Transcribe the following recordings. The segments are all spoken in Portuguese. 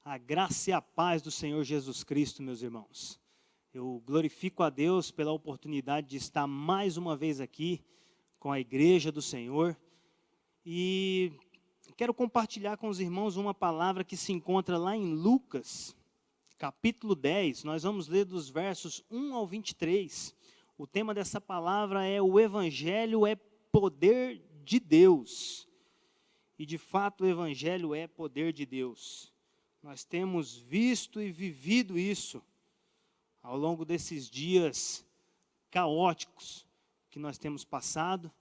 A graça e a paz do Senhor Jesus Cristo, meus irmãos. Eu glorifico a Deus pela oportunidade de estar mais uma vez aqui com a igreja do Senhor. E quero compartilhar com os irmãos uma palavra que se encontra lá em Lucas, capítulo 10. Nós vamos ler dos versos 1 ao 23. O tema dessa palavra é: o Evangelho é poder de Deus. E de fato o Evangelho é poder de Deus. Nós temos visto e vivido isso ao longo desses dias caóticos que nós temos passado,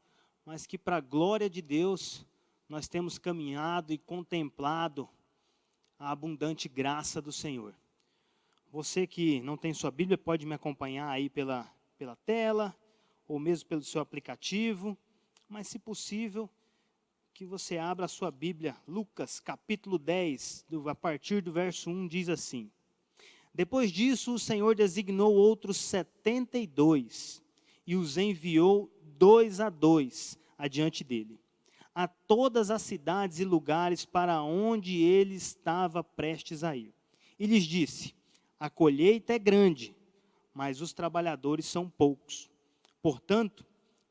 mas que para a glória de Deus nós temos caminhado e contemplado a abundante graça do Senhor. Você que não tem sua Bíblia pode me acompanhar aí pela tela, ou mesmo pelo seu aplicativo, mas se possível, que você abra a sua Bíblia. Lucas capítulo 10, a partir do verso 1, diz assim: Depois disso o Senhor designou outros 72, e os enviou 2 a 2 adiante dele, a todas as cidades e lugares para onde ele estava prestes a ir. E lhes disse: a colheita é grande, mas os trabalhadores são poucos. Portanto,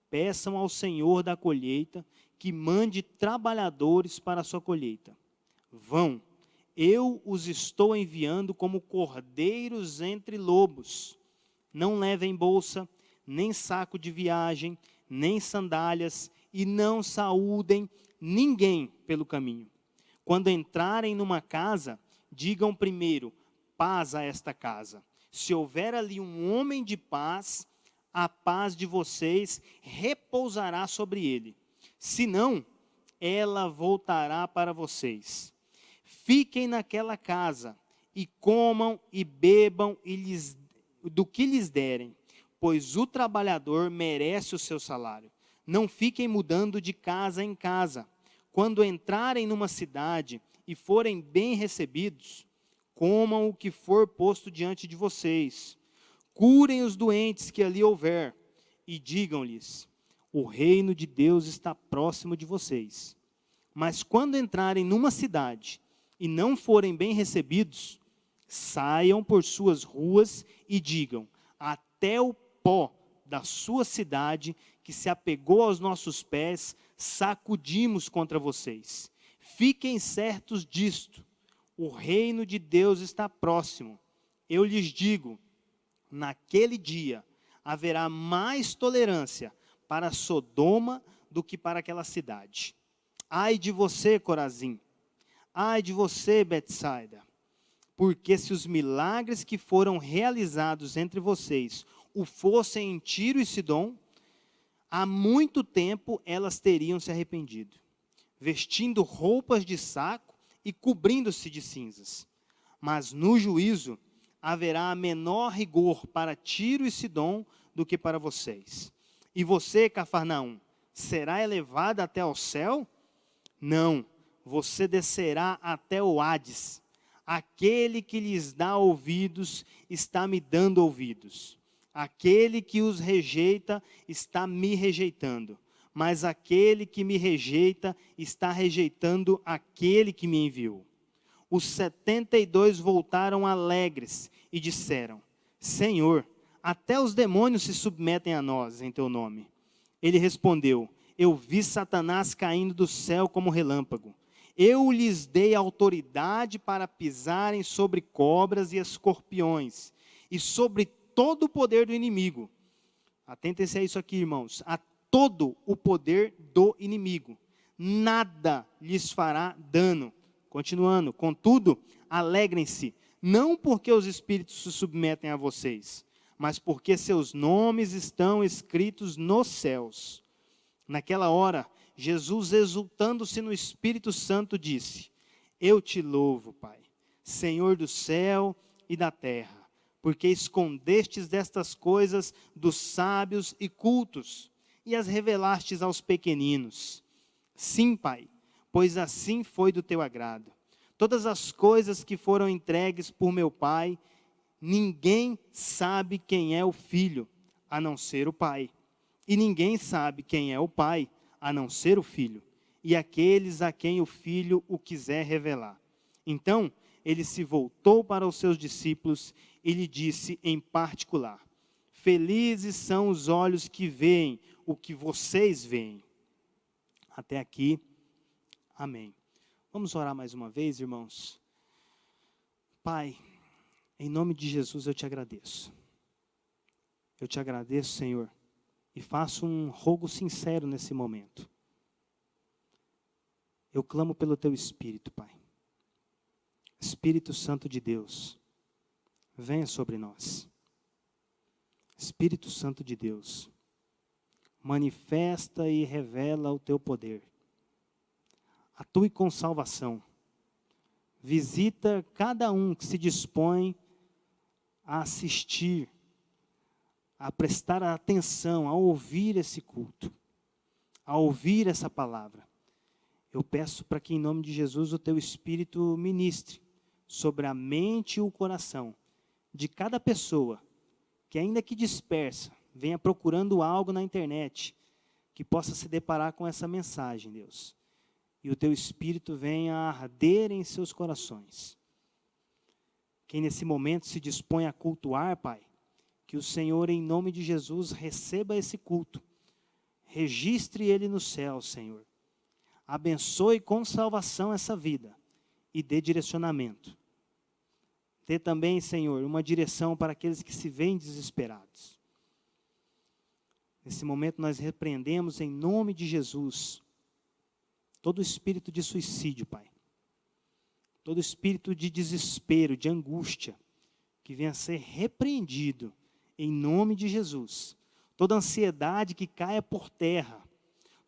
peçam ao Senhor da colheita que mande trabalhadores para a sua colheita. Vão, eu os estou enviando como cordeiros entre lobos. Não levem bolsa, nem saco de viagem, nem sandálias, e não saúdem ninguém pelo caminho. Quando entrarem numa casa, digam primeiro: paz a esta casa. Se houver ali um homem de paz, a paz de vocês repousará sobre ele. Se não, ela voltará para vocês. Fiquem naquela casa e comam e bebam do que lhes derem, pois o trabalhador merece o seu salário. Não fiquem mudando de casa em casa. Quando entrarem numa cidade e forem bem recebidos, comam o que for posto diante de vocês. Curem os doentes que ali houver e digam-lhes: o reino de Deus está próximo de vocês. Mas quando entrarem numa cidade e não forem bem recebidos, saiam por suas ruas e digam: até o pó da sua cidade que se apegou aos nossos pés, sacudimos contra vocês. Fiquem certos disto: o reino de Deus está próximo. Eu lhes digo, naquele dia haverá mais tolerância para Sodoma do que para aquela cidade. Ai de você, Corazim! Ai de você, Betsaida! Porque se os milagres que foram realizados entre vocês o fossem em Tiro e Sidom, há muito tempo elas teriam se arrependido, vestindo roupas de saco e cobrindo-se de cinzas. Mas no juízo haverá menor rigor para Tiro e Sidom do que para vocês. E você, Cafarnaum, será elevada até ao céu? Não, você descerá até o Hades. Aquele que lhes dá ouvidos está me dando ouvidos. Aquele que os rejeita está me rejeitando. Mas aquele que me rejeita está rejeitando aquele que me enviou. Os 72 voltaram alegres e disseram: Senhor, até os demônios se submetem a nós em teu nome. Ele respondeu: eu vi Satanás caindo do céu como relâmpago. Eu lhes dei autoridade para pisarem sobre cobras e escorpiões, e sobre todo o poder do inimigo. Atentem-se a isso aqui, irmãos. A todo o poder do inimigo. Nada lhes fará dano. Continuando, contudo, alegrem-se, não porque os espíritos se submetem a vocês, mas porque seus nomes estão escritos nos céus. Naquela hora, Jesus, exultando-se no Espírito Santo, disse: eu te louvo, Pai, Senhor do céu e da terra, porque escondestes destas coisas dos sábios e cultos, e as revelastes aos pequeninos. Sim, Pai, pois assim foi do teu agrado. Todas as coisas que foram entregues por meu Pai, ninguém sabe quem é o Filho, a não ser o Pai. E ninguém sabe quem é o Pai, a não ser o Filho, e aqueles a quem o Filho o quiser revelar. Então, ele se voltou para os seus discípulos e lhe disse em particular: felizes são os olhos que veem o que vocês veem. Até aqui, amém. Vamos orar mais uma vez, irmãos? Pai, em nome de Jesus eu te agradeço. Eu te agradeço, Senhor, e faço um rogo sincero nesse momento. Eu clamo pelo teu Espírito, Pai. Espírito Santo de Deus, venha sobre nós. Espírito Santo de Deus, manifesta e revela o teu poder. Atue com salvação. Visita cada um que se dispõe a assistir, a prestar atenção, a ouvir esse culto, a ouvir essa palavra. Eu peço para que em nome de Jesus o teu Espírito ministre sobre a mente e o coração de cada pessoa que, ainda que dispersa, venha procurando algo na internet, que possa se deparar com essa mensagem, Deus. E o teu Espírito venha arder em seus corações. Quem nesse momento se dispõe a cultuar, Pai, que o Senhor, em nome de Jesus, receba esse culto. Registre ele no céu, Senhor. Abençoe com salvação essa vida e dê direcionamento. Dê também, Senhor, uma direção para aqueles que se veem desesperados. Nesse momento nós repreendemos em nome de Jesus todo espírito de suicídio, Pai. Todo espírito de desespero, de angústia, que venha a ser repreendido em nome de Jesus. Toda ansiedade que caia por terra,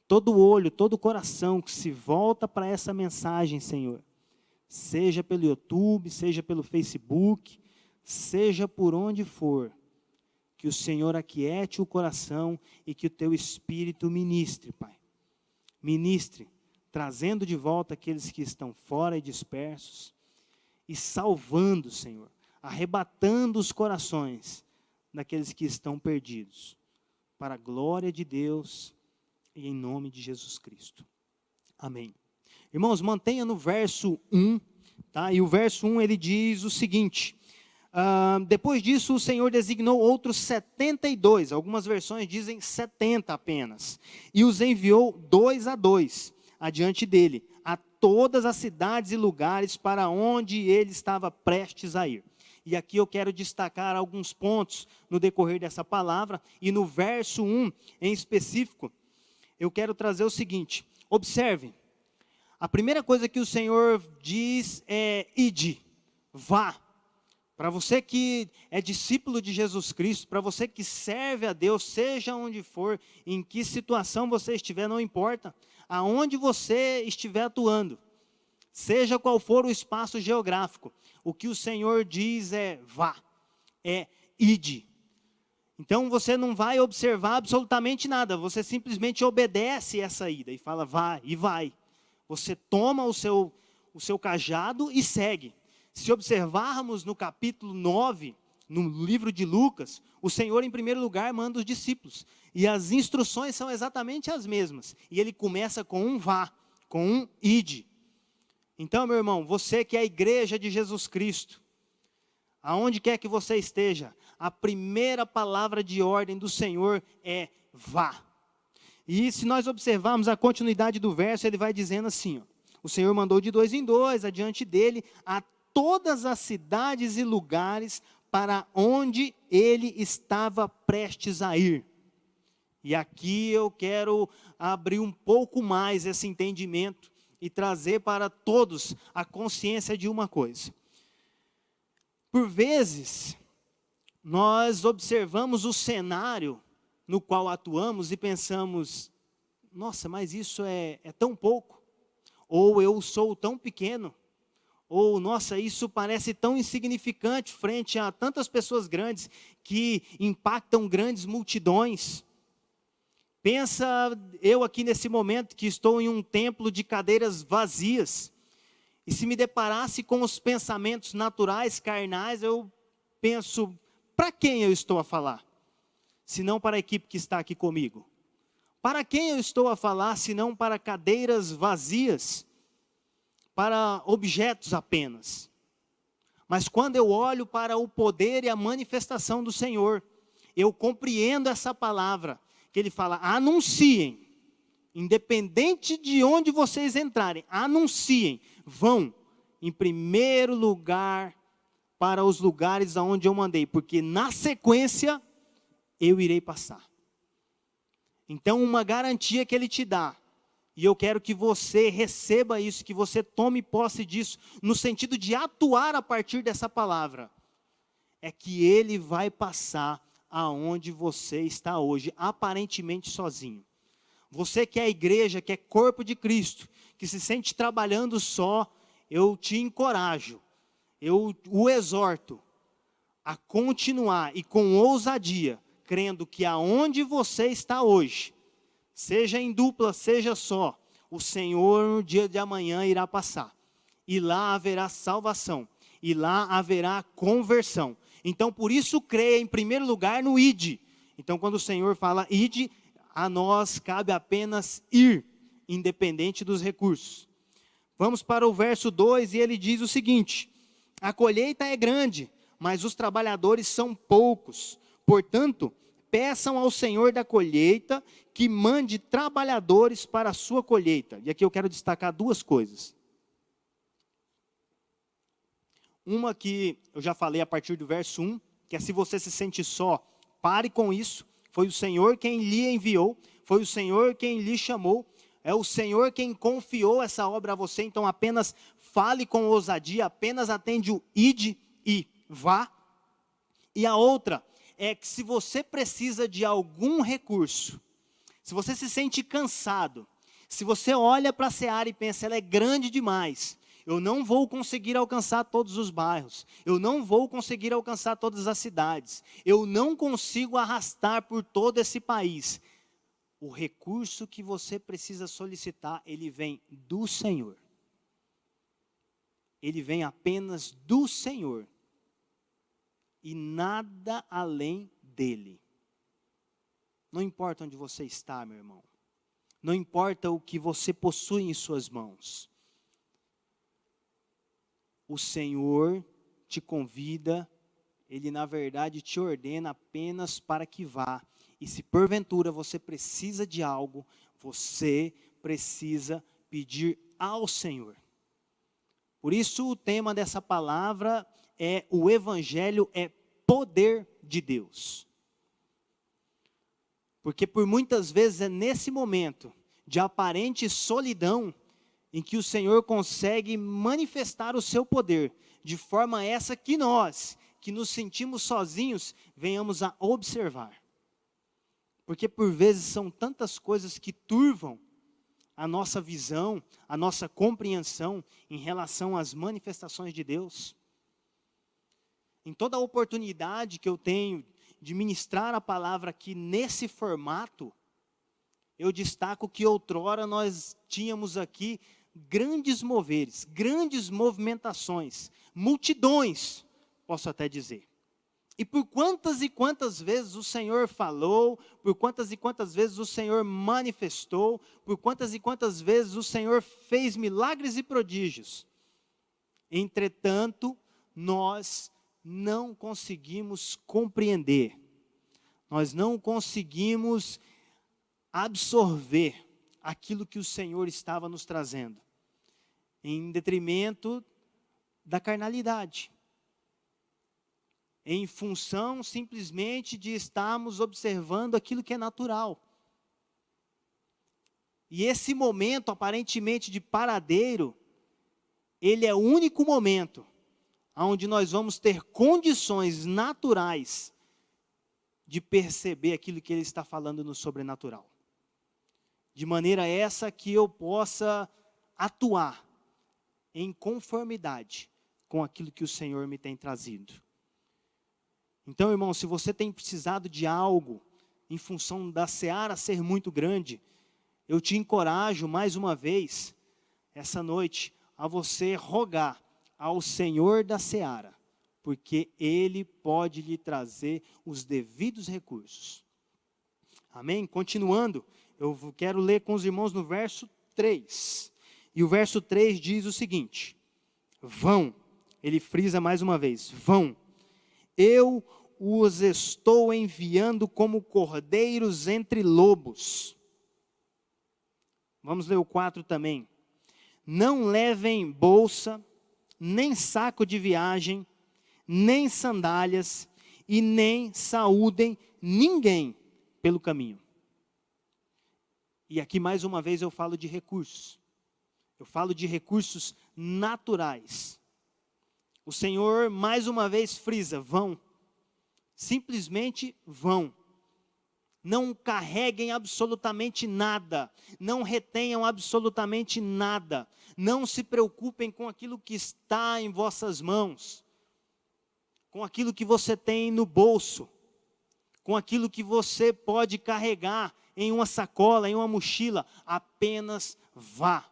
todo olho, todo coração que se volta para essa mensagem, Senhor, seja pelo YouTube, seja pelo Facebook, seja por onde for, que o Senhor aquiete o coração e que o teu Espírito ministre, Pai. Ministre, trazendo de volta aqueles que estão fora e dispersos, e salvando, Senhor, arrebatando os corações daqueles que estão perdidos, para a glória de Deus e em nome de Jesus Cristo. Amém. Irmãos, mantenha no verso 1, tá? E o verso 1 ele diz o seguinte: depois disso o Senhor designou outros 72, algumas versões dizem 70 apenas, e os enviou 2 a 2 adiante dele, a todas as cidades e lugares para onde ele estava prestes a ir. E aqui eu quero destacar alguns pontos no decorrer dessa palavra, e no verso 1 em específico, eu quero trazer o seguinte: observe, a primeira coisa que o Senhor diz é: ide, vá. Para você que é discípulo de Jesus Cristo, para você que serve a Deus, seja onde for, em que situação você estiver, não importa, aonde você estiver atuando, seja qual for o espaço geográfico, o que o Senhor diz é: vá, é ide. Então você não vai observar absolutamente nada, você simplesmente obedece essa ida e fala: vá, e vai. Você toma o seu cajado e segue. Se observarmos no capítulo 9, no livro de Lucas, o Senhor em primeiro lugar manda os discípulos, e as instruções são exatamente as mesmas, e ele começa com um vá, com um ide. Então, meu irmão, você que é a igreja de Jesus Cristo, aonde quer que você esteja, a primeira palavra de ordem do Senhor é: vá. E se nós observarmos a continuidade do verso, ele vai dizendo assim, ó: o Senhor mandou de 2 em 2 adiante dele a todas as cidades e lugares para onde ele estava prestes a ir. E aqui eu quero abrir um pouco mais esse entendimento e trazer para todos a consciência de uma coisa. Por vezes, nós observamos o cenário no qual atuamos e pensamos: nossa, mas isso é tão pouco, ou eu sou tão pequeno, ou nossa, isso parece tão insignificante frente a tantas pessoas grandes que impactam grandes multidões. Pensa eu aqui nesse momento que estou em um templo de cadeiras vazias, e se me deparasse com os pensamentos naturais, carnais, eu penso: para quem eu estou a falar? Se não para a equipe que está aqui comigo. Para quem eu estou a falar, se não para cadeiras vazias, para objetos apenas? Mas quando eu olho para o poder e a manifestação do Senhor, eu compreendo essa palavra, que ele fala, anunciem, independente de onde vocês entrarem, anunciem, vão em primeiro lugar para os lugares aonde eu mandei, porque na sequência eu irei passar. Então, uma garantia que ele te dá, e eu quero que você receba isso, que você tome posse disso, no sentido de atuar a partir dessa palavra, é que ele vai passar aonde você está hoje, aparentemente sozinho. Você que é a igreja, que é corpo de Cristo, que se sente trabalhando só, eu te encorajo, eu o exorto a continuar e com ousadia, crendo que aonde você está hoje, seja em dupla, seja só, o Senhor no dia de amanhã irá passar. E lá haverá salvação, e lá haverá conversão. Então, por isso, creia em primeiro lugar no ide. Então, quando o Senhor fala ide, a nós cabe apenas ir, independente dos recursos. Vamos para o verso 2, e ele diz o seguinte: a colheita é grande, mas os trabalhadores são poucos. Portanto, peçam ao Senhor da colheita que mande trabalhadores para a sua colheita. E aqui eu quero destacar duas coisas. Uma que eu já falei a partir do verso 1, que é se você se sente só, pare com isso. Foi o Senhor quem lhe enviou, foi o Senhor quem lhe chamou, é o Senhor quem confiou essa obra a você, então apenas fale com ousadia, apenas atende o ide e vá. E a outra é que se você precisa de algum recurso, se você se sente cansado, se você olha para a seara e pensa, ela é grande demais, eu não vou conseguir alcançar todos os bairros, eu não vou conseguir alcançar todas as cidades, eu não consigo arrastar por todo esse país. O recurso que você precisa solicitar, ele vem do Senhor. Ele vem apenas do Senhor. E nada além dele. Não importa onde você está, meu irmão. Não importa o que você possui em suas mãos. O Senhor te convida, Ele na verdade te ordena apenas para que vá. E se porventura você precisa de algo, você precisa pedir ao Senhor. Por isso o tema dessa palavra é o Evangelho é poder de Deus. Porque por muitas vezes é nesse momento de aparente solidão em que o Senhor consegue manifestar o seu poder, de forma essa que nós, que nos sentimos sozinhos, venhamos a observar. Porque por vezes são tantas coisas que turvam a nossa visão, a nossa compreensão em relação às manifestações de Deus. Em toda a oportunidade que eu tenho de ministrar a palavra aqui nesse formato, eu destaco que outrora nós tínhamos aqui grandes moveres, grandes movimentações, multidões, posso até dizer. E por quantas e quantas vezes o Senhor falou, por quantas e quantas vezes o Senhor manifestou, por quantas e quantas vezes o Senhor fez milagres e prodígios. Entretanto, nós não conseguimos compreender, nós não conseguimos absorver aquilo que o Senhor estava nos trazendo, em detrimento da carnalidade, em função simplesmente de estarmos observando aquilo que é natural. E esse momento aparentemente de paradeiro, ele é o único momento onde nós vamos ter condições naturais de perceber aquilo que ele está falando no sobrenatural. De maneira essa que eu possa atuar em conformidade com aquilo que o Senhor me tem trazido. Então, irmão, se você tem precisado de algo, em função da seara ser muito grande, eu te encorajo mais uma vez, essa noite, a você rogar ao Senhor da seara, porque Ele pode lhe trazer os devidos recursos. Amém? Continuando, eu quero ler com os irmãos no verso 3. E o verso 3 diz o seguinte: vão, ele frisa mais uma vez, vão. Eu os estou enviando como cordeiros entre lobos. Vamos ler o 4 também. Não levem bolsa, nem saco de viagem, nem sandálias, e nem saúdem ninguém pelo caminho. E aqui mais uma vez eu falo de recursos. Eu falo de recursos naturais. O Senhor mais uma vez frisa, vão. Simplesmente vão. Não carreguem absolutamente nada. Não retenham absolutamente nada. Não se preocupem com aquilo que está em vossas mãos. Com aquilo que você tem no bolso. Com aquilo que você pode carregar em uma sacola, em uma mochila. Apenas vá.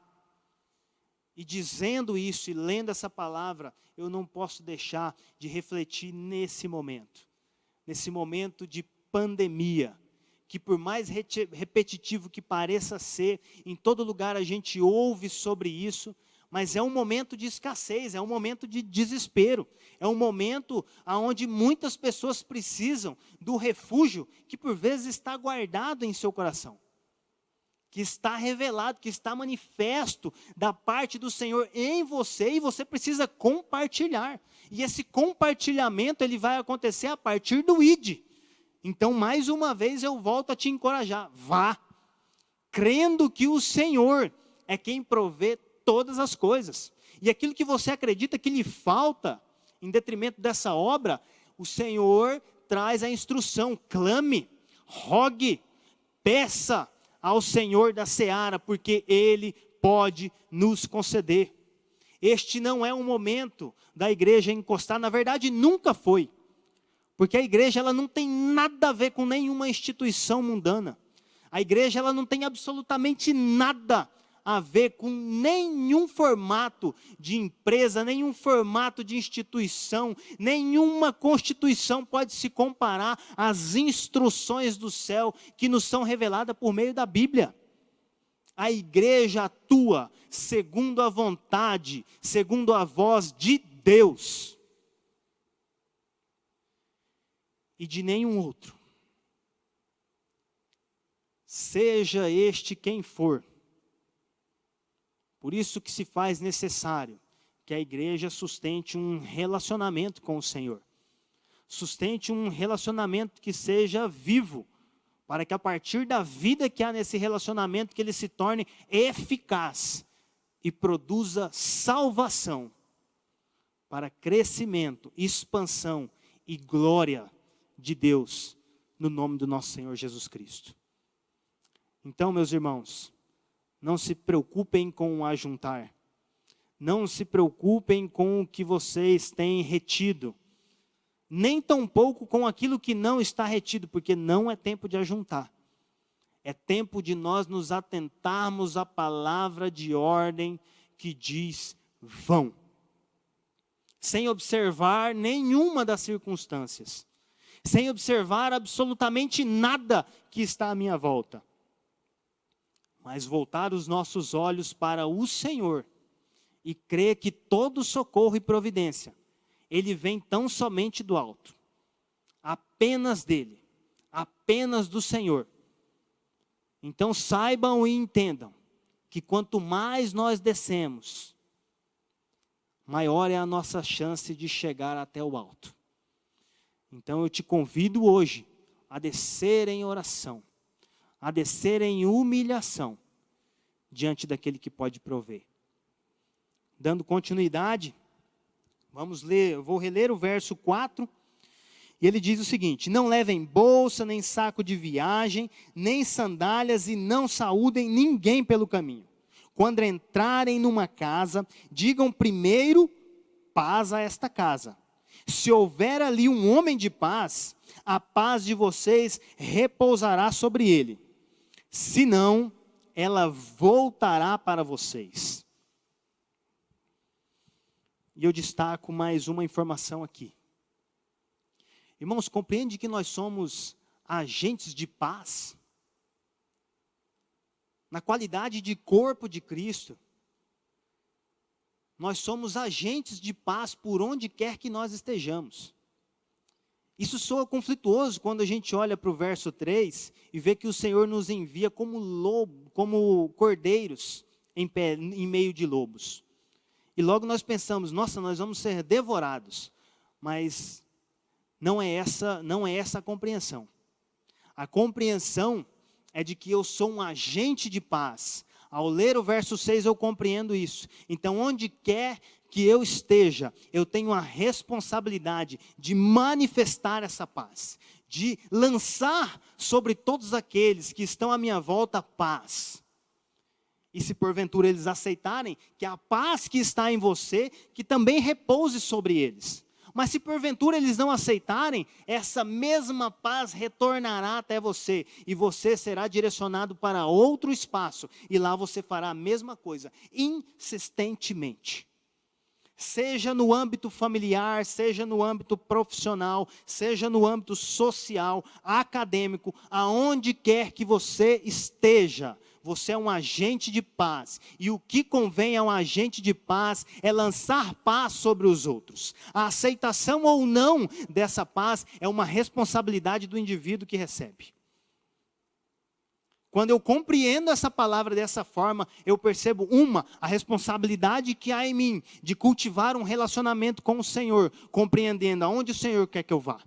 E dizendo isso e lendo essa palavra, eu não posso deixar de refletir nesse momento de pandemia, que por mais repetitivo que pareça ser, em todo lugar a gente ouve sobre isso, mas é um momento de escassez, é um momento de desespero, é um momento onde muitas pessoas precisam do refúgio que por vezes está guardado em seu coração, que está revelado, que está manifesto da parte do Senhor em você, e você precisa compartilhar. E esse compartilhamento, ele vai acontecer a partir do ID. Então, mais uma vez, eu volto a te encorajar. Vá, crendo que o Senhor é quem provê todas as coisas. E aquilo que você acredita que lhe falta, em detrimento dessa obra, o Senhor traz a instrução. Clame, rogue, peça ao Senhor da seara, porque Ele pode nos conceder. Este não é um momento da igreja encostar, na verdade nunca foi, porque a igreja ela não tem nada a ver com nenhuma instituição mundana. A igreja ela não tem absolutamente nada a ver com nenhum formato de empresa, nenhum formato de instituição, nenhuma constituição pode se comparar às instruções do céu que nos são reveladas por meio da Bíblia. A igreja atua segundo a vontade, segundo a voz de Deus. E de nenhum outro. Seja este quem for. Por isso que se faz necessário que a igreja sustente um relacionamento com o Senhor. Sustente um relacionamento que seja vivo, para que a partir da vida que há nesse relacionamento, que ele se torne eficaz e produza salvação, para crescimento, expansão e glória de Deus, no nome do nosso Senhor Jesus Cristo. Então, meus irmãos, não se preocupem com o ajuntar. Não se preocupem com o que vocês têm retido. Nem tampouco com aquilo que não está retido, porque não é tempo de ajuntar. É tempo de nós nos atentarmos à palavra de ordem que diz, vão. Sem observar nenhuma das circunstâncias. Sem observar absolutamente nada que está à minha volta. Mas voltar os nossos olhos para o Senhor e crer que todo socorro e providência, ele vem tão somente do alto, apenas dele, apenas do Senhor. Então saibam e entendam que quanto mais nós descemos, maior é a nossa chance de chegar até o alto. Então eu te convido hoje a descer em oração, a descer em humilhação diante daquele que pode prover. Dando continuidade, vamos ler, eu vou reler o verso 4, e ele diz o seguinte: não levem bolsa, nem saco de viagem, nem sandálias, e não saúdem ninguém pelo caminho. Quando entrarem numa casa, digam primeiro, paz a esta casa. Se houver ali um homem de paz, a paz de vocês repousará sobre ele. Senão, ela voltará para vocês. E eu destaco mais uma informação aqui. Irmãos, compreende que nós somos agentes de paz? Na qualidade de corpo de Cristo. nós somos agentes de paz por onde quer que nós estejamos. Isso soa conflituoso quando a gente olha para o verso 3 e vê que o Senhor nos envia como cordeiros em meio de lobos. E logo nós pensamos, nossa, nós vamos ser devorados. Mas não é essa a compreensão. A compreensão é de que eu sou um agente de paz. Ao ler o verso 6 eu compreendo isso. Então onde quer que eu esteja, eu tenho a responsabilidade de manifestar essa paz, de lançar sobre todos aqueles que estão à minha volta paz. E se porventura eles aceitarem, que a paz que está em você, que também repouse sobre eles. Mas se porventura eles não aceitarem, essa mesma paz retornará até você, e você será direcionado para outro espaço, e lá você fará a mesma coisa, insistentemente. Seja no âmbito familiar, seja no âmbito profissional, seja no âmbito social, acadêmico, aonde quer que você esteja, você é um agente de paz. E o que convém a um agente de paz é lançar paz sobre os outros. A aceitação ou não dessa paz é uma responsabilidade do indivíduo que recebe. Quando eu compreendo essa palavra dessa forma, eu percebo a responsabilidade que há em mim de cultivar um relacionamento com o Senhor, compreendendo aonde o Senhor quer que eu vá.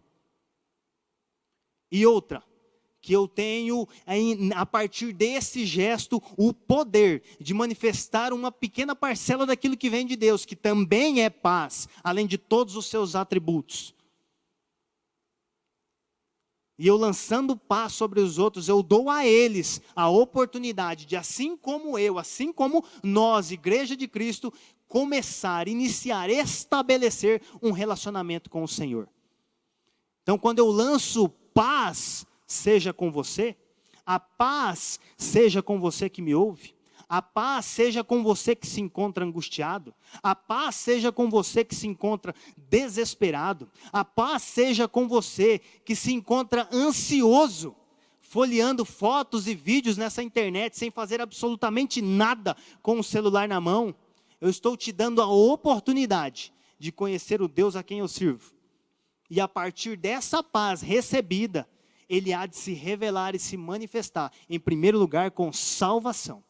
E outra, que eu tenho, a partir desse gesto, o poder de manifestar uma pequena parcela daquilo que vem de Deus, que também é paz, além de todos os seus atributos. E eu lançando paz sobre os outros, eu dou a eles a oportunidade de, assim como nós, Igreja de Cristo, iniciar, estabelecer um relacionamento com o Senhor. Então, quando eu lanço paz, seja com você, a paz seja com você que me ouve, a paz seja com você que se encontra angustiado, a paz seja com você que se encontra desesperado, a paz seja com você que se encontra ansioso, folheando fotos e vídeos nessa internet sem fazer absolutamente nada com o celular na mão. Eu estou te dando a oportunidade de conhecer o Deus a quem eu sirvo. E a partir dessa paz recebida, Ele há de se revelar e se manifestar, em primeiro lugar, com salvação.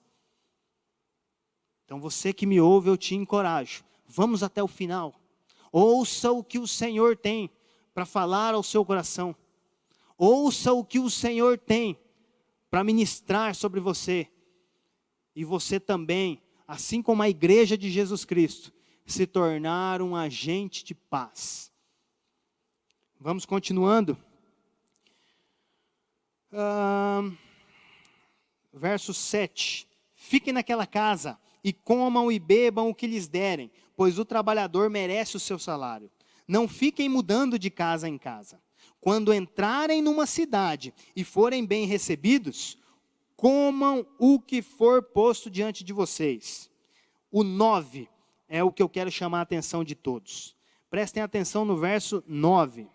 Então você que me ouve, eu te encorajo. Vamos até o final. Ouça o que o Senhor tem para falar ao seu coração. Ouça o que o Senhor tem para ministrar sobre você. E você também, assim como a Igreja de Jesus Cristo, se tornar um agente de paz. Vamos continuando. Verso 7. Fiquem naquela casa e comam e bebam o que lhes derem, pois o trabalhador merece o seu salário. Não fiquem mudando de casa em casa. Quando entrarem numa cidade e forem bem recebidos, comam o que for posto diante de vocês. O 9 é o que eu quero chamar a atenção de todos. Prestem atenção no verso 9.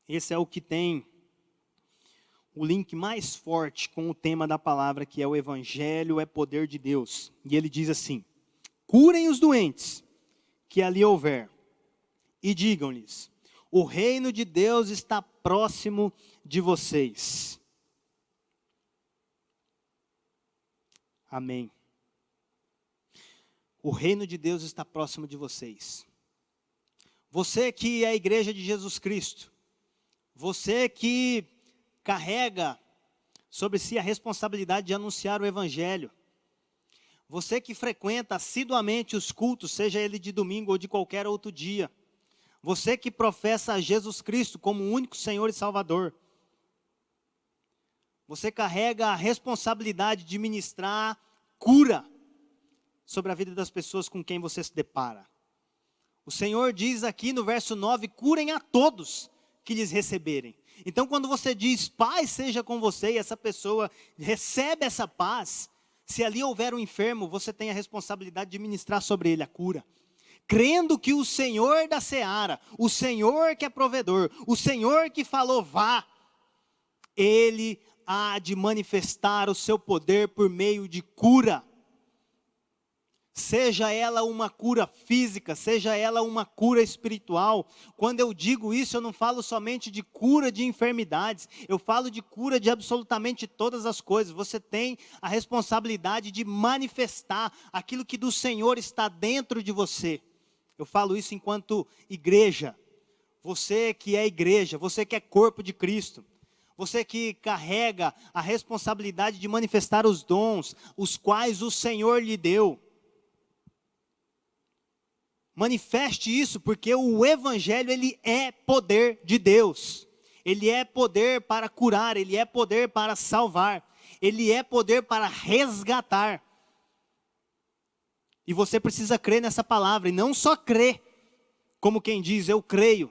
Esse é o que tem o link mais forte com o tema da palavra, que é o Evangelho é poder de Deus. E ele diz assim: curem os doentes que ali houver, e digam-lhes, o reino de Deus está próximo de vocês. Amém. O reino de Deus está próximo de vocês. Você que é a Igreja de Jesus Cristo, você que carrega sobre si a responsabilidade de anunciar o Evangelho, você que frequenta assiduamente os cultos, seja ele de domingo ou de qualquer outro dia, você que professa a Jesus Cristo como o único Senhor e Salvador, você carrega a responsabilidade de ministrar cura sobre a vida das pessoas com quem você se depara. O Senhor diz aqui no verso 9, curem a todos que lhes receberem. Então quando você diz, paz seja com você, e essa pessoa recebe essa paz, se ali houver um enfermo, você tem a responsabilidade de ministrar sobre ele a cura. Crendo que o Senhor da seara, o Senhor que é provedor, o Senhor que falou vá, Ele há de manifestar o seu poder por meio de cura. Seja ela uma cura física, seja ela uma cura espiritual. Quando eu digo isso, eu não falo somente de cura de enfermidades, eu falo de cura de absolutamente todas as coisas. Você tem a responsabilidade de manifestar aquilo que do Senhor está dentro de você. Eu falo isso enquanto igreja. Você que é igreja, você que é corpo de Cristo, você que carrega a responsabilidade de manifestar os dons, os quais o Senhor lhe deu. Manifeste isso, porque o Evangelho, ele é poder de Deus. Ele é poder para curar, ele é poder para salvar, ele é poder para resgatar. E você precisa crer nessa palavra, e não só crer, como quem diz, eu creio,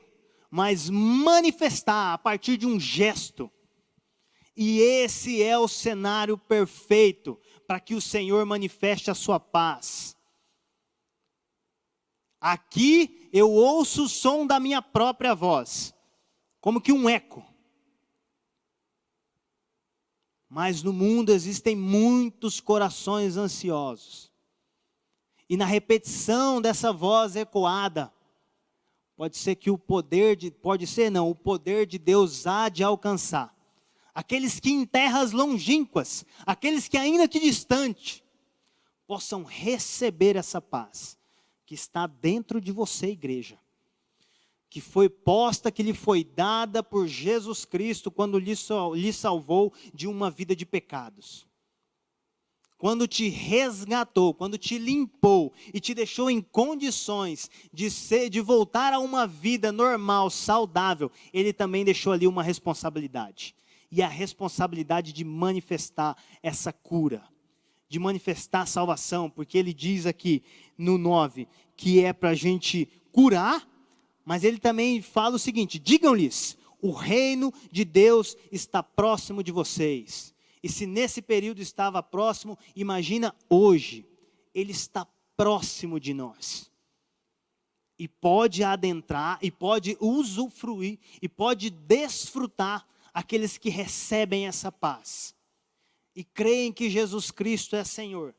mas manifestar a partir de um gesto. E esse é o cenário perfeito para que o Senhor manifeste a sua paz. Aqui eu ouço o som da minha própria voz, como que um eco. Mas no mundo existem muitos corações ansiosos. E na repetição dessa voz ecoada, pode ser que o poder de Deus há de alcançar. Aqueles que em terras longínquas, aqueles que ainda que distante, possam receber essa paz que está dentro de você, igreja, que foi posta, que lhe foi dada por Jesus Cristo quando lhe salvou de uma vida de pecados. Quando te resgatou, quando te limpou e te deixou em condições de voltar a uma vida normal, saudável, Ele também deixou ali uma responsabilidade. E a responsabilidade de manifestar essa cura, de manifestar a salvação, porque Ele diz aqui no 9, que é para a gente curar, mas Ele também fala o seguinte, digam-lhes, o reino de Deus está próximo de vocês. E se nesse período estava próximo, imagina hoje, Ele está próximo de nós. E pode adentrar, e pode usufruir, e pode desfrutar aqueles que recebem essa paz. E creem que Jesus Cristo é Senhor.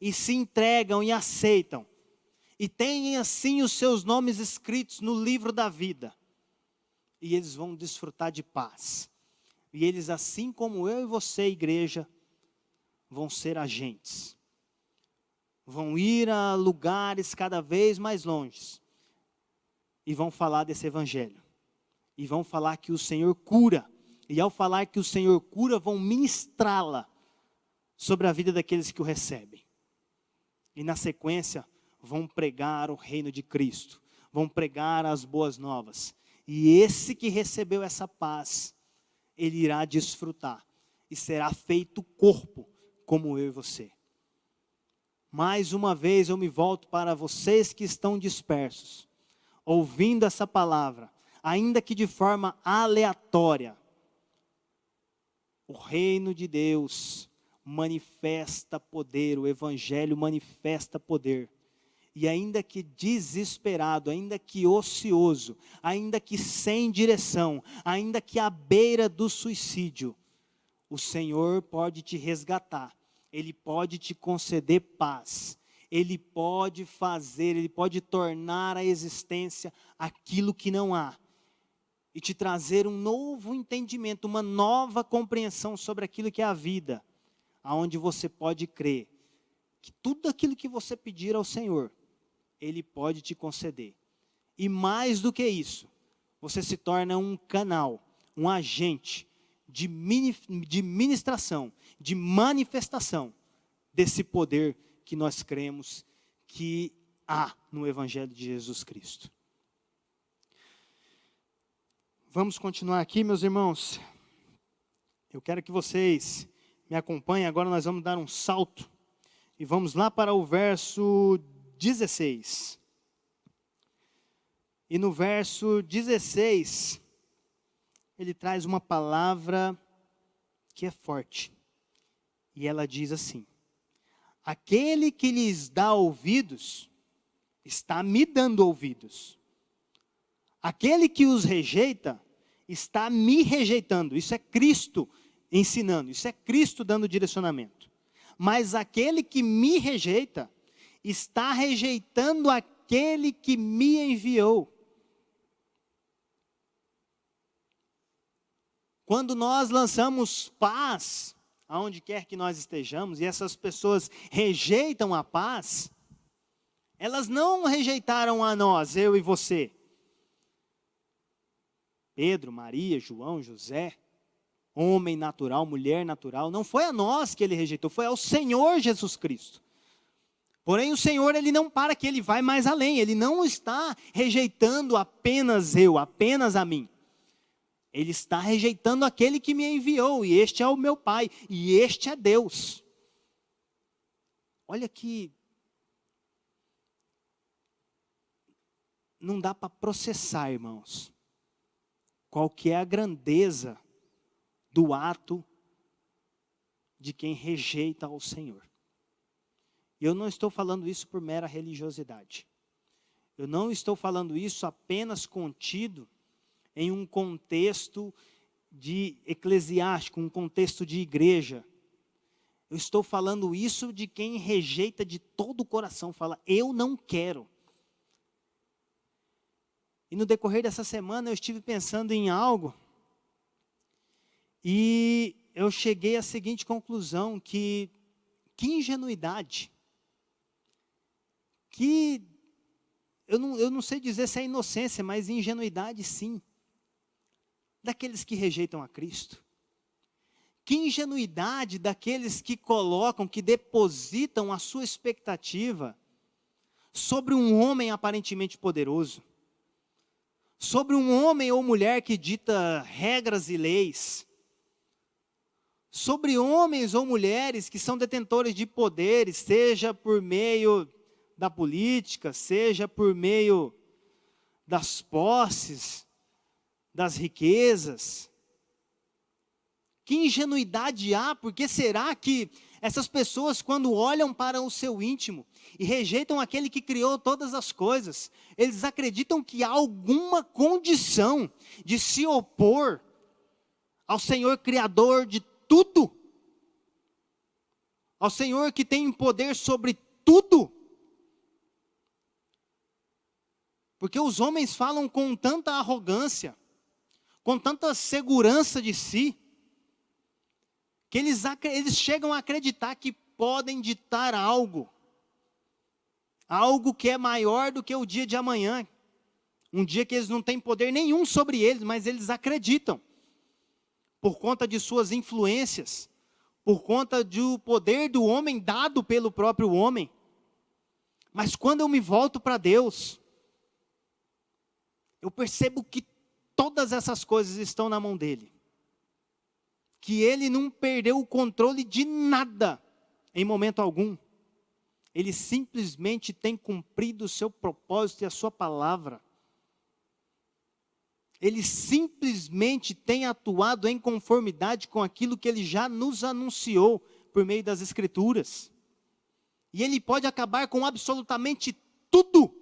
E se entregam e aceitam. E têm assim os seus nomes escritos no livro da vida. E eles vão desfrutar de paz. E eles, assim como eu e você, igreja, vão ser agentes. Vão ir a lugares cada vez mais longes. E vão falar desse evangelho. E vão falar que o Senhor cura. E ao falar que o Senhor cura, vão ministrá-la sobre a vida daqueles que o recebem. E na sequência, vão pregar o reino de Cristo. Vão pregar as boas novas. E esse que recebeu essa paz, ele irá desfrutar. E será feito corpo, como eu e você. Mais uma vez eu me volto para vocês que estão dispersos, ouvindo essa palavra, ainda que de forma aleatória. O reino de Deus manifesta poder, o Evangelho manifesta poder. E ainda que desesperado, ainda que ocioso, ainda que sem direção, ainda que à beira do suicídio, o Senhor pode te resgatar, Ele pode te conceder paz, Ele pode fazer, Ele pode tornar a existência aquilo que não há. E te trazer um novo entendimento, uma nova compreensão sobre aquilo que é a vida. Aonde você pode crer que tudo aquilo que você pedir ao Senhor, Ele pode te conceder. E mais do que isso, você se torna um canal, um agente de ministração, de manifestação desse poder que nós cremos que há no Evangelho de Jesus Cristo. Vamos continuar aqui, meus irmãos. Eu quero que vocês me acompanhem. Agora nós vamos dar um salto. E vamos lá para o verso 16. E no verso 16, ele traz uma palavra que é forte. E ela diz assim: aquele que lhes dá ouvidos, está me dando ouvidos. Aquele que os rejeita, está me rejeitando. Isso é Cristo ensinando, isso é Cristo dando direcionamento. Mas aquele que me rejeita, está rejeitando aquele que me enviou. Quando nós lançamos paz, aonde quer que nós estejamos, e essas pessoas rejeitam a paz, elas não rejeitaram a nós, eu e você. Pedro, Maria, João, José, homem natural, mulher natural, não foi a nós que ele rejeitou, foi ao Senhor Jesus Cristo. Porém o Senhor, ele não para que ele vai mais além, ele não está rejeitando apenas eu, apenas a mim. Ele está rejeitando aquele que me enviou, e este é o meu Pai, e este é Deus. Olha que não dá para processar, irmãos, qual que é a grandeza do ato de quem rejeita ao Senhor. Eu não estou falando isso por mera religiosidade. Eu não estou falando isso apenas contido em um contexto de eclesiástico, um contexto de igreja. Eu estou falando isso de quem rejeita de todo o coração, fala, eu não quero. E no decorrer dessa semana eu estive pensando em algo, e eu cheguei à seguinte conclusão, que ingenuidade, que eu não sei dizer se é inocência, mas ingenuidade sim, daqueles que rejeitam a Cristo. Que ingenuidade daqueles que colocam, que depositam a sua expectativa sobre um homem aparentemente poderoso, sobre um homem ou mulher que dita regras e leis, sobre homens ou mulheres que são detentores de poderes, seja por meio da política, seja por meio das posses, das riquezas. Que ingenuidade há, porque será que essas pessoas, quando olham para o seu íntimo e rejeitam aquele que criou todas as coisas, eles acreditam que há alguma condição de se opor ao Senhor Criador de tudo, ao Senhor que tem poder sobre tudo? Porque os homens falam com tanta arrogância, com tanta segurança de si, que eles chegam a acreditar que podem ditar algo que é maior do que o dia de amanhã, um dia que eles não têm poder nenhum sobre eles, mas eles acreditam, por conta de suas influências, por conta do poder do homem dado pelo próprio homem. Mas quando eu me volto para Deus, eu percebo que todas essas coisas estão na mão dele. Que ele não perdeu o controle de nada, em momento algum. Ele simplesmente tem cumprido o seu propósito e a sua palavra. Ele simplesmente tem atuado em conformidade com aquilo que ele já nos anunciou por meio das Escrituras. E ele pode acabar com absolutamente tudo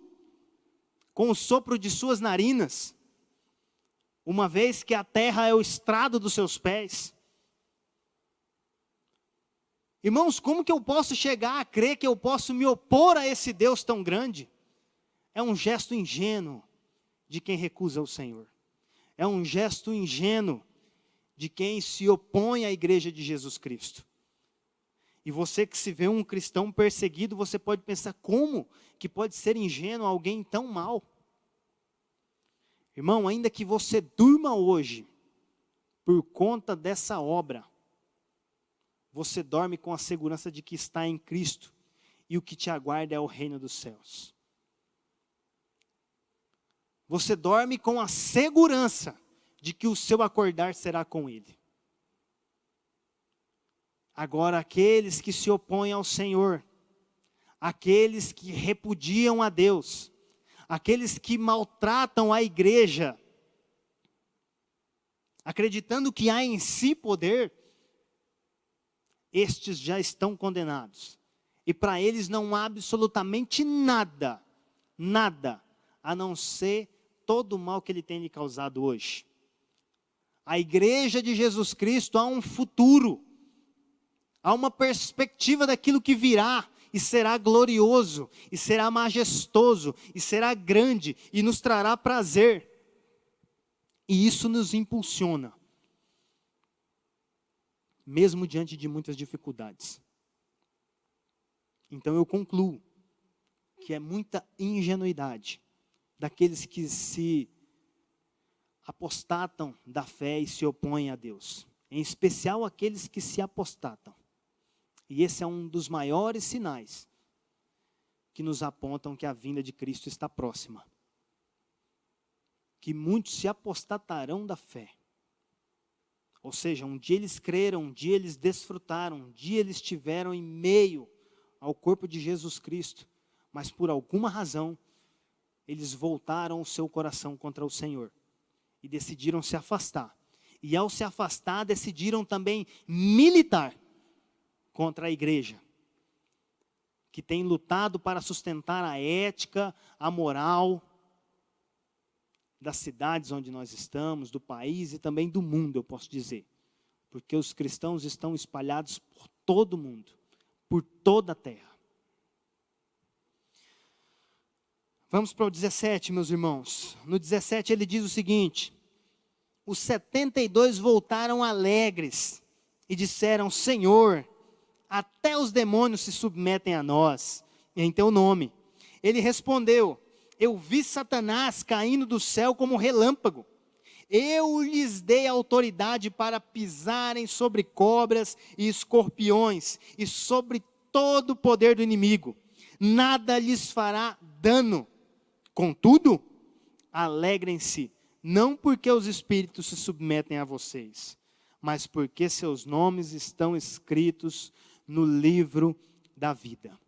com o sopro de suas narinas, uma vez que a terra é o estrado dos seus pés. Irmãos, como que eu posso chegar a crer que eu posso me opor a esse Deus tão grande? É um gesto ingênuo de quem recusa o Senhor. É um gesto ingênuo de quem se opõe à igreja de Jesus Cristo. E você que se vê um cristão perseguido, você pode pensar, como que pode ser ingênuo alguém tão mau? Irmão, ainda que você durma hoje, por conta dessa obra, você dorme com a segurança de que está em Cristo, e o que te aguarda é o reino dos céus. Você dorme com a segurança de que o seu acordar será com Ele. Agora, aqueles que se opõem ao Senhor, aqueles que repudiam a Deus, aqueles que maltratam a igreja, acreditando que há em si poder, estes já estão condenados. E para eles não há absolutamente nada, a não ser todo o mal que ele tem lhe causado hoje. A igreja de Jesus Cristo há um futuro, há uma perspectiva daquilo que virá, e será glorioso, e será majestoso, e será grande, e nos trará prazer. E isso nos impulsiona, mesmo diante de muitas dificuldades. Então eu concluo que é muita ingenuidade daqueles que se apostatam da fé e se opõem a Deus. Em especial aqueles que se apostatam. E esse é um dos maiores sinais que nos apontam que a vinda de Cristo está próxima. Que muitos se apostatarão da fé. Ou seja, um dia eles creram, um dia eles desfrutaram, um dia eles estiveram em meio ao corpo de Jesus Cristo, mas por alguma razão, eles voltaram o seu coração contra o Senhor e decidiram se afastar. E ao se afastar, decidiram também militar contra a igreja, que tem lutado para sustentar a ética, a moral das cidades onde nós estamos, do país e também do mundo, eu posso dizer. Porque os cristãos estão espalhados por todo o mundo, por toda a terra. Vamos para o 17, meus irmãos. No 17 ele diz o seguinte: os 72 voltaram alegres e disseram: Senhor, até os demônios se submetem a nós, em teu nome. Ele respondeu: eu vi Satanás caindo do céu como relâmpago. Eu lhes dei autoridade para pisarem sobre cobras e escorpiões e sobre todo o poder do inimigo. Nada lhes fará dano. Contudo, alegrem-se, não porque os espíritos se submetem a vocês, mas porque seus nomes estão escritos no livro da vida.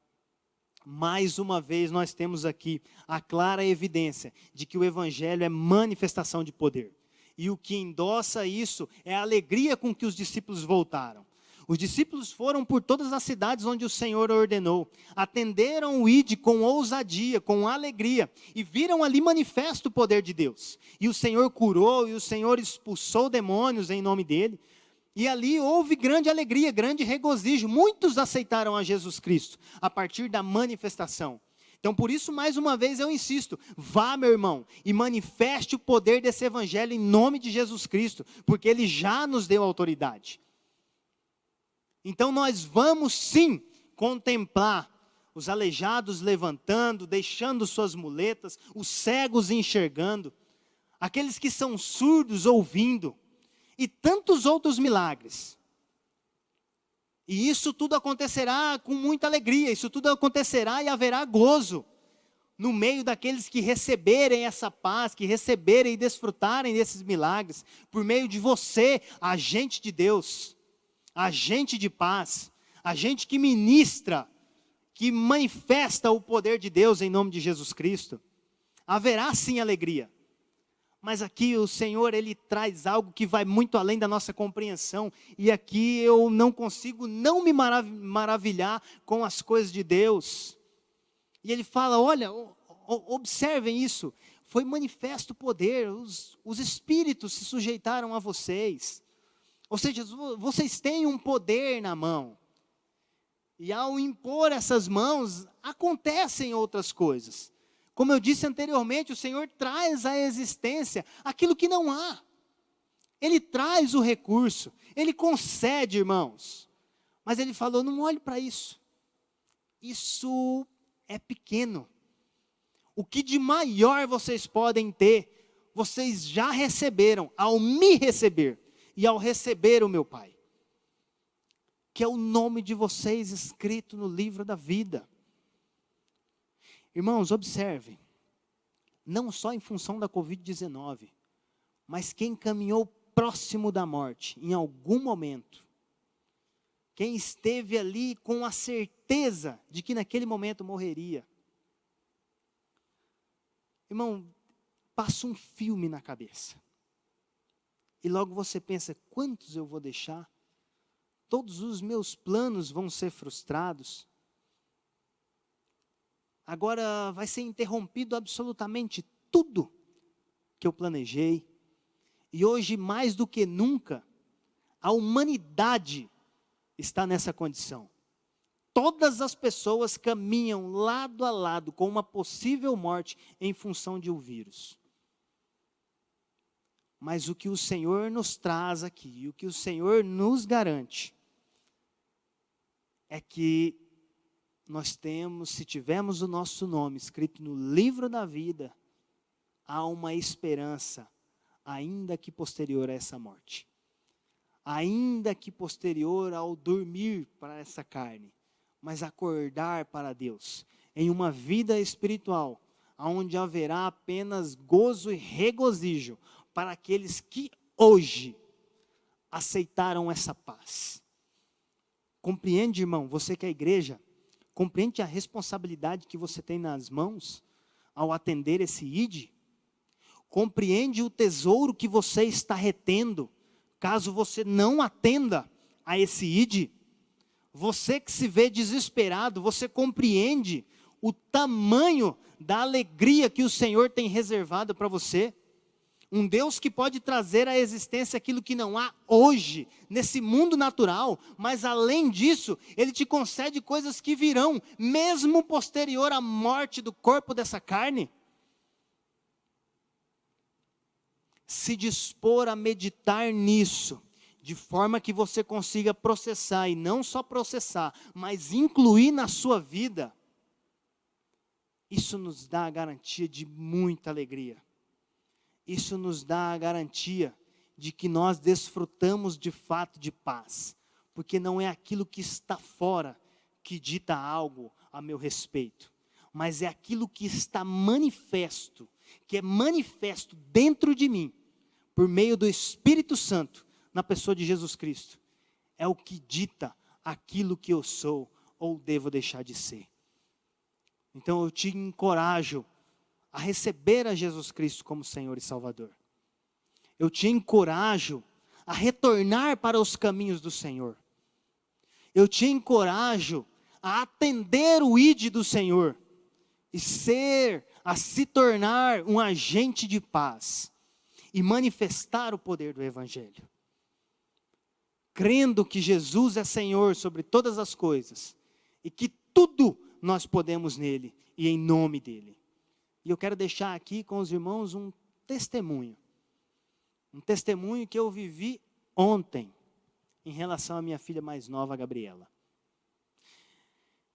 Mais uma vez nós temos aqui a clara evidência de que o evangelho é manifestação de poder. E o que endossa isso é a alegria com que os discípulos voltaram. Os discípulos foram por todas as cidades onde o Senhor ordenou, atenderam o ide com ousadia, com alegria, e viram ali manifesto o poder de Deus. E o Senhor curou, e o Senhor expulsou demônios em nome dele. E ali houve grande alegria, grande regozijo. Muitos aceitaram a Jesus Cristo, a partir da manifestação. Então, por isso, mais uma vez eu insisto, vá, meu irmão, e manifeste o poder desse evangelho em nome de Jesus Cristo, porque ele já nos deu autoridade. Então nós vamos sim contemplar os aleijados levantando, deixando suas muletas, os cegos enxergando, aqueles que são surdos ouvindo, e tantos outros milagres. E isso tudo acontecerá com muita alegria, isso tudo acontecerá e haverá gozo no meio daqueles que receberem essa paz, que receberem e desfrutarem desses milagres, por meio de você, agente de Deus. Agente de paz, agente que ministra, que manifesta o poder de Deus em nome de Jesus Cristo. Haverá sim alegria, mas aqui o Senhor, Ele traz algo que vai muito além da nossa compreensão, e aqui eu não consigo não me maravilhar com as coisas de Deus. E Ele fala, olha, observem isso, foi manifesto o poder, os espíritos se sujeitaram a vocês. Ou seja, vocês têm um poder na mão. E ao impor essas mãos, acontecem outras coisas. Como eu disse anteriormente, o Senhor traz à existência aquilo que não há. Ele traz o recurso, Ele concede, irmãos. Mas Ele falou, não olhe para isso. Isso é pequeno. O que de maior vocês podem ter, vocês já receberam ao me receber. E ao receber o meu Pai, que é o nome de vocês escrito no livro da vida. Irmãos, observem, não só em função da Covid-19, mas quem caminhou próximo da morte, em algum momento, quem esteve ali com a certeza de que naquele momento morreria. Irmão, passa um filme na cabeça. E logo você pensa, quantos eu vou deixar? Todos os meus planos vão ser frustrados. Agora vai ser interrompido absolutamente tudo que eu planejei. E hoje, mais do que nunca, a humanidade está nessa condição. Todas as pessoas caminham lado a lado com uma possível morte em função de um vírus. Mas o que o Senhor nos traz aqui, o que o Senhor nos garante, é que nós temos, se tivermos o nosso nome escrito no livro da vida, há uma esperança, ainda que posterior a essa morte. Ainda que posterior ao dormir para essa carne, mas acordar para Deus, em uma vida espiritual, onde haverá apenas gozo e regozijo para aqueles que hoje aceitaram essa paz. Compreende, irmão, você que é a igreja, compreende a responsabilidade que você tem nas mãos ao atender esse ID? Compreende o tesouro que você está retendo, caso você não atenda a esse ID? Você que se vê desesperado, você compreende o tamanho da alegria que o Senhor tem reservado para você? Um Deus que pode trazer à existência aquilo que não há hoje, nesse mundo natural, mas além disso, Ele te concede coisas que virão, mesmo posterior à morte do corpo dessa carne. Se dispor a meditar nisso, de forma que você consiga processar, e não só processar, mas incluir na sua vida, isso nos dá a garantia de muita alegria. Isso nos dá a garantia de que nós desfrutamos de fato de paz, porque não é aquilo que está fora que dita algo a meu respeito, mas é aquilo que está manifesto, que é manifesto dentro de mim, por meio do Espírito Santo, na pessoa de Jesus Cristo. É o que dita aquilo que eu sou ou devo deixar de ser. Então eu te encorajo a receber a Jesus Cristo como Senhor e Salvador. Eu te encorajo a retornar para os caminhos do Senhor. Eu te encorajo a atender o ID do Senhor e a se tornar um agente de paz e manifestar o poder do Evangelho. Crendo que Jesus é Senhor sobre todas as coisas e que tudo nós podemos nele e em nome dele. E eu quero deixar aqui com os irmãos um testemunho. Um testemunho que eu vivi ontem, em relação à minha filha mais nova, a Gabriela.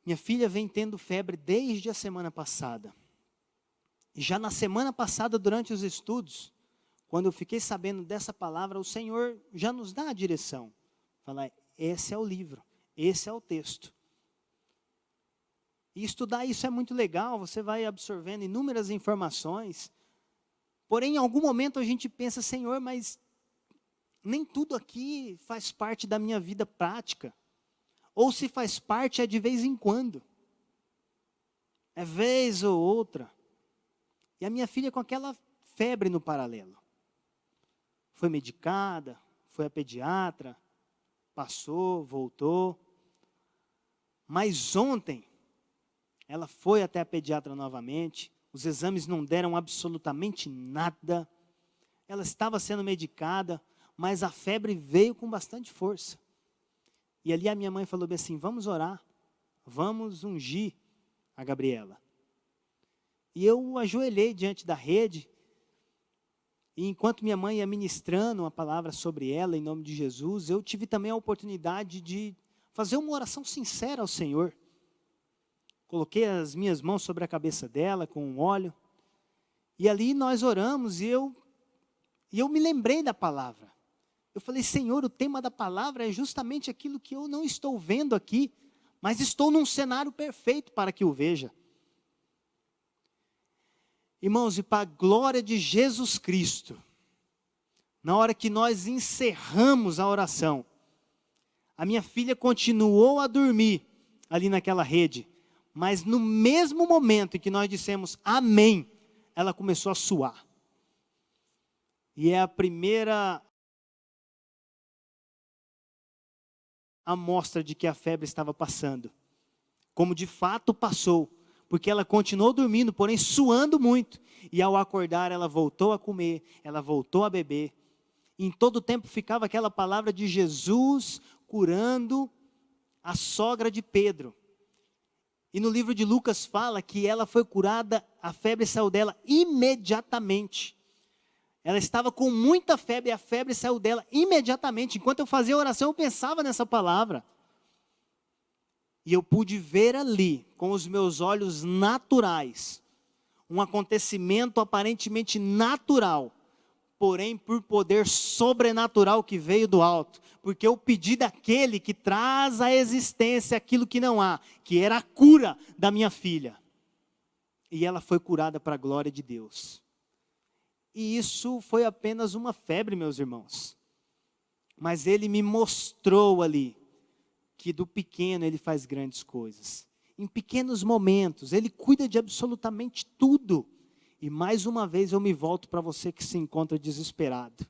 Minha filha vem tendo febre desde a semana passada. E já na semana passada, durante os estudos, quando eu fiquei sabendo dessa palavra, o Senhor já nos dá a direção. Falar, esse é o livro, esse é o texto. E estudar isso é muito legal, você vai absorvendo inúmeras informações. Porém, em algum momento a gente pensa, Senhor, mas nem tudo aqui faz parte da minha vida prática. Ou se faz parte, é de vez em quando. É vez ou outra. E a minha filha com aquela febre no paralelo. Foi medicada, foi a pediatra, passou, voltou. Mas ontem, ela foi até a pediatra novamente, os exames não deram absolutamente nada, ela estava sendo medicada, mas a febre veio com bastante força. E ali a minha mãe falou bem assim, vamos orar, vamos ungir a Gabriela. E eu ajoelhei diante da rede, e enquanto minha mãe ia ministrando uma palavra sobre ela, em nome de Jesus, eu tive também a oportunidade de fazer uma oração sincera ao Senhor. Coloquei as minhas mãos sobre a cabeça dela com um óleo. E ali nós oramos e eu me lembrei da palavra. Eu falei, Senhor, o tema da palavra é justamente aquilo que eu não estou vendo aqui, mas estou num cenário perfeito para que o veja. Irmãos, e para a glória de Jesus Cristo, na hora que nós encerramos a oração, a minha filha continuou a dormir ali naquela rede. Mas no mesmo momento em que nós dissemos amém, ela começou a suar. E é a primeira amostra de que a febre estava passando. Como de fato passou. Porque ela continuou dormindo, porém suando muito. E ao acordar ela voltou a comer, ela voltou a beber. Em todo tempo ficava aquela palavra de Jesus curando a sogra de Pedro. E no livro de Lucas fala que ela foi curada, a febre saiu dela imediatamente. Ela estava com muita febre e a febre saiu dela imediatamente. Enquanto eu fazia a oração, eu pensava nessa palavra. E eu pude ver ali, com os meus olhos naturais, um acontecimento aparentemente natural, porém por poder sobrenatural que veio do alto. Porque eu pedi daquele que traz à existência aquilo que não há, que era a cura da minha filha. E ela foi curada para a glória de Deus. E isso foi apenas uma febre, meus irmãos. Mas ele me mostrou ali que do pequeno ele faz grandes coisas. Em pequenos momentos, ele cuida de absolutamente tudo. E mais uma vez eu me volto para você que se encontra desesperado.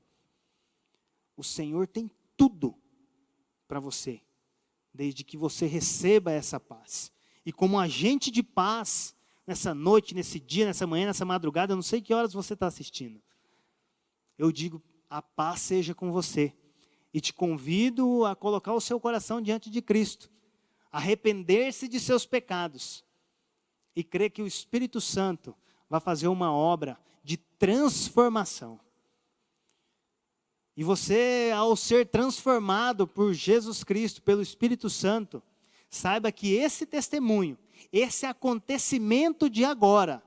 O Senhor tem tudo para você, desde que você receba essa paz. E como agente de paz, nessa noite, nesse dia, nessa manhã, nessa madrugada, eu não sei que horas você está assistindo. Eu digo, a paz seja com você. E te convido a colocar o seu coração diante de Cristo. Arrepender-se de seus pecados. E crer que o Espírito Santo vai fazer uma obra de transformação. E você, ao ser transformado por Jesus Cristo, pelo Espírito Santo, saiba que esse testemunho, esse acontecimento de agora,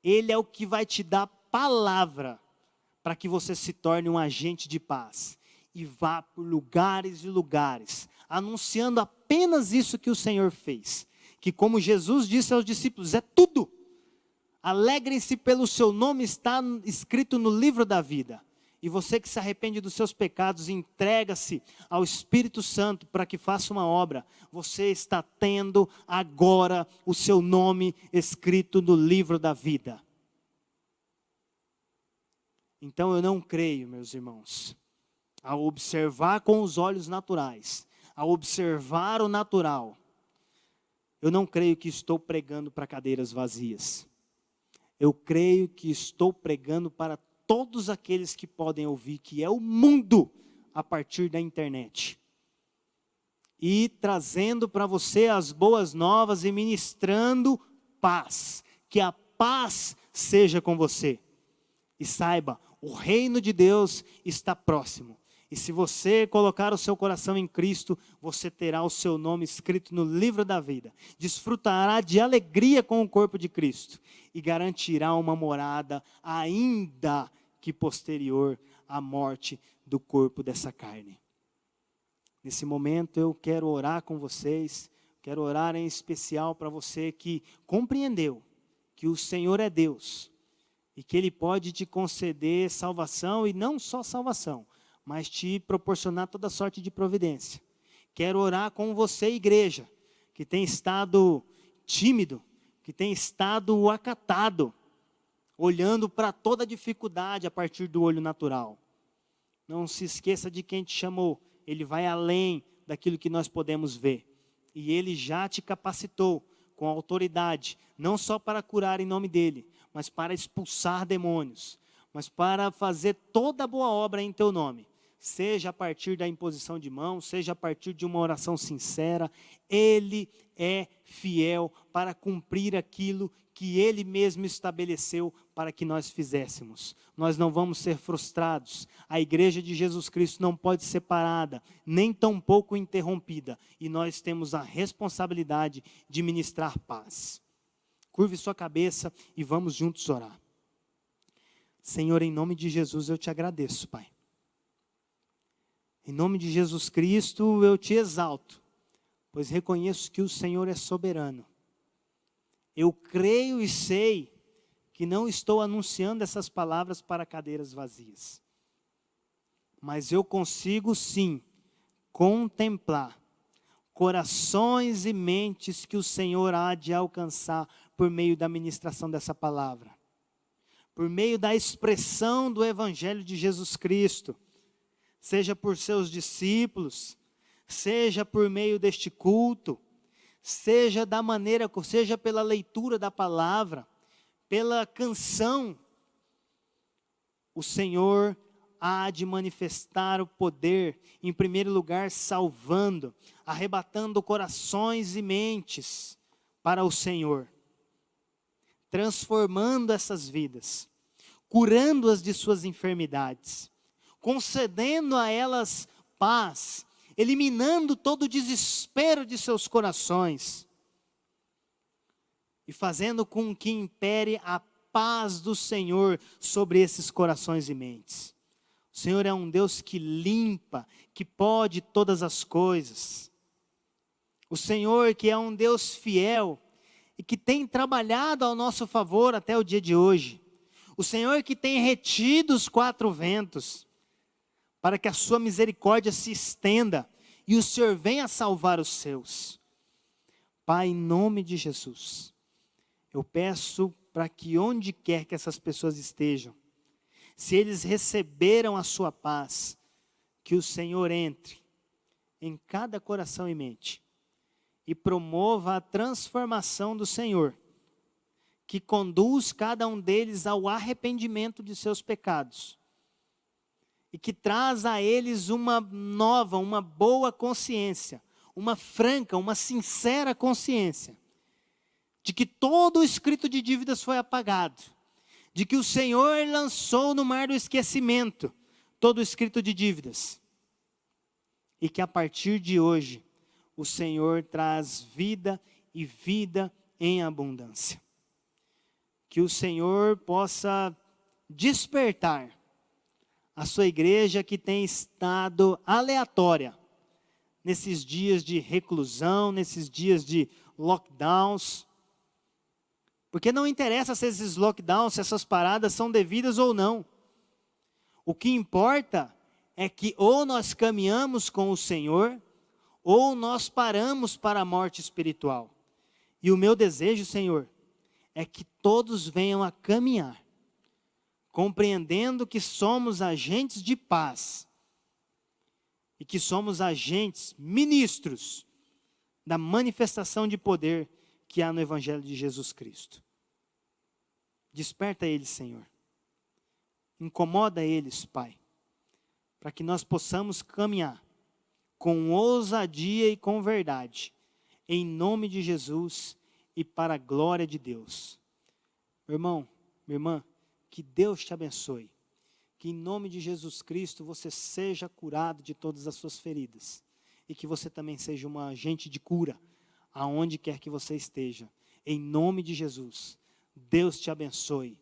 ele é o que vai te dar palavra para que você se torne um agente de paz. E vá por lugares e lugares, anunciando apenas isso que o Senhor fez. Que como Jesus disse aos discípulos, é tudo. Alegrem-se pelo seu nome, está escrito no livro da vida. E você que se arrepende dos seus pecados, entrega-se ao Espírito Santo para que faça uma obra. Você está tendo agora o seu nome escrito no livro da vida. Então eu não creio, meus irmãos, ao observar com os olhos naturais, ao observar o natural, eu não creio que estou pregando para cadeiras vazias. Eu creio que estou pregando para todos aqueles que podem ouvir, que é o mundo a partir da internet. E trazendo para você as boas novas e ministrando paz. Que a paz seja com você. E saiba, o reino de Deus está próximo. E se você colocar o seu coração em Cristo, você terá o seu nome escrito no livro da vida. Desfrutará de alegria com o corpo de Cristo. E garantirá uma morada ainda que posterior à morte do corpo dessa carne. Nesse momento eu quero orar com vocês. Quero orar em especial para você que compreendeu que o Senhor é Deus. E que Ele pode te conceder salvação e não só salvação, mas te proporcionar toda sorte de providência. Quero orar com você, igreja, que tem estado tímido, que tem estado acatado, olhando para toda dificuldade a partir do olho natural. Não se esqueça de quem te chamou, Ele vai além daquilo que nós podemos ver. E Ele já te capacitou com autoridade, não só para curar em nome dEle, mas para expulsar demônios, mas para fazer toda boa obra em teu nome. Seja a partir da imposição de mãos, seja a partir de uma oração sincera, Ele é fiel para cumprir aquilo que Ele mesmo estabeleceu para que nós fizéssemos. Nós não vamos ser frustrados. A igreja de Jesus Cristo não pode ser parada, nem tampouco interrompida. E nós temos a responsabilidade de ministrar paz. Curve sua cabeça e vamos juntos orar. Senhor, em nome de Jesus eu te agradeço, Pai. Em nome de Jesus Cristo eu te exalto, pois reconheço que o Senhor é soberano. Eu creio e sei que não estou anunciando essas palavras para cadeiras vazias. Mas eu consigo sim contemplar corações e mentes que o Senhor há de alcançar por meio da ministração dessa palavra. Por meio da expressão do Evangelho de Jesus Cristo. Seja por seus discípulos, seja por meio deste culto, seja pela leitura da palavra, pela canção, o Senhor há de manifestar o poder, em primeiro lugar, salvando, arrebatando corações e mentes para o Senhor, transformando essas vidas, curando-as de suas enfermidades, concedendo a elas paz, eliminando todo o desespero de seus corações e fazendo com que impere a paz do Senhor sobre esses corações e mentes. O Senhor é um Deus que limpa, que pode todas as coisas. O Senhor que é um Deus fiel e que tem trabalhado ao nosso favor até o dia de hoje. O Senhor que tem retido os quatro ventos, para que a sua misericórdia se estenda e o Senhor venha salvar os seus. Pai, em nome de Jesus, eu peço para que onde quer que essas pessoas estejam, se eles receberam a sua paz, que o Senhor entre em cada coração e mente e promova a transformação do Senhor, que conduz cada um deles ao arrependimento de seus pecados e que traz a eles uma nova, uma boa consciência, uma franca, uma sincera consciência de que todo o escrito de dívidas foi apagado, de que o Senhor lançou no mar do esquecimento todo o escrito de dívidas, e que a partir de hoje o Senhor traz vida e vida em abundância. Que o Senhor possa despertar a sua igreja que tem estado aleatória nesses dias de reclusão, nesses dias de lockdowns. Porque não interessa se esses lockdowns, se essas paradas são devidas ou não. O que importa é que ou nós caminhamos com o Senhor, ou nós paramos para a morte espiritual. E o meu desejo, Senhor, é que todos venham a caminhar, compreendendo que somos agentes de paz, e que somos agentes, ministros, da manifestação de poder que há no Evangelho de Jesus Cristo. Desperta eles, Senhor. Incomoda eles, Pai, para que nós possamos caminhar com ousadia e com verdade, em nome de Jesus e para a glória de Deus. Meu irmão, minha irmã, que Deus te abençoe. Que em nome de Jesus Cristo você seja curado de todas as suas feridas. E que você também seja um agente de cura, aonde quer que você esteja. Em nome de Jesus, Deus te abençoe.